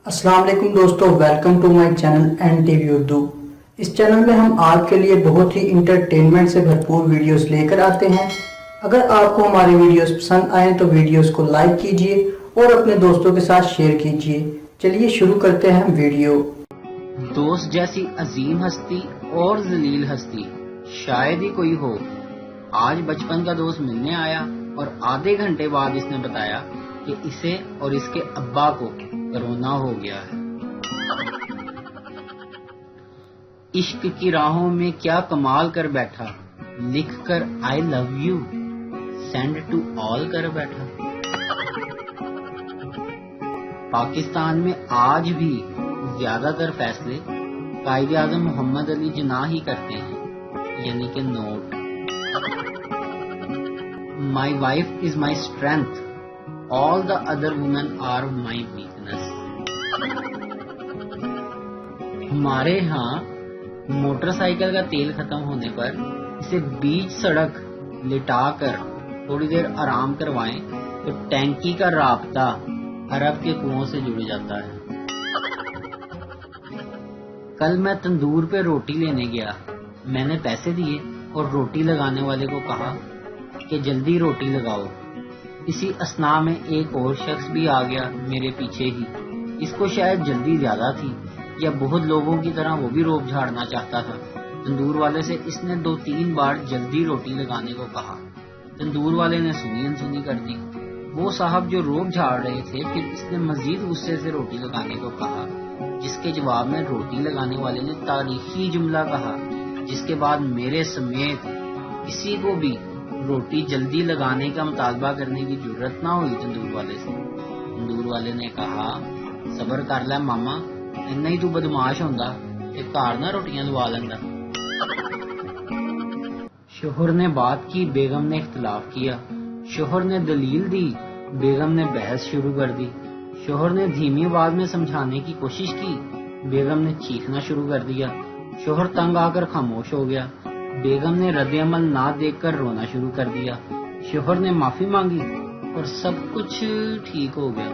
अस्सलाम वालेकुम दोस्तों, welcome to my channel NTV Urdu. इस चैनल में हम आपके लिए बहुत ही इंटरटेनमेंट से भरपूर वीडियोस लेकर आते हैं। अगर आपको हमारे वीडियोस पसंद आए तो वीडियोस को लाइक कीजिए और अपने दोस्तों के साथ शेयर कीजिए। चलिए शुरू करते हैं वीडियो। दोस्त जैसी अजीम हस्ती और जलील हस्ती शायद ही कोई हो। आज बचपन का दोस्त मिलने आया और आधे घंटे बाद इसने बताया कि इसे और इसके अब्बा को कोरोना हो गया है। इश्क की राहों में क्या कमाल कर बैठा, लिख कर I love you send to all कर बैठा। पाकिस्तान में आज भी ज्यादातर फैसले कायदे आज़म मोहम्मद अली जिन्ना ही करते हैं, यानी कि note. My wife is my strength, all the other women are my weakness. हमारे यहाँ मोटरसाइकिल का तेल खत्म होने पर इसे बीच सड़क लिटाकर थोड़ी देर आराम करवाएं तो टैंकी का राब्ता अरब के कुओं से जुड़ जाता है। कल मैं तंदूर पे रोटी लेने गया। मैंने पैसे दिए और रोटी लगाने वाले को कहा कि जल्दी रोटी लगाओ। इसी असना में एक और शख्स भी आ गया मेरे पीछे ही। इसको शायद जल्दी ज्यादा थी या बहुत लोगों की तरह वो भी रोब झाड़ना चाहता था। तंदूर वाले से इसने 2-3 बार जल्दी रोटी लगाने को कहा। तंदूर वाले ने सुनी अनसुनी कर दी। वो साहब जो रोब झाड़ रहे थे, फिर इसने मजीद गुस्से से रोटी लगाने को कहा, जिसके जवाब में रोटी लगाने वाले ने तारीखी जुमला कहा, जिसके बाद मेरे समेत किसी को भी रोटी जल्दी लगाने का मुतालबा करने की जरूरत ना हुई तंदूर वाले से। तंदूर वाले ने कहा, सबर कर ले मामा, इन्ना ही तू बदमाश होंदा ते घर ना रोटियां लवा लेंदा। शोहर ने बात की, बेगम ने इख्तिलाफ किया। शोहर ने दलील दी, बेगम ने बहस शुरू कर दी। शोहर ने धीमी आवाज में समझाने की कोशिश की, बेगम ने चीखना शुरू कर दिया। शोहर तंग आकर खामोश हो गया। बेगम ने रद्द-ए-अमल ना देखकर रोना शुरू कर दिया। शोहर ने माफी मांगी और सब कुछ ठीक हो गया।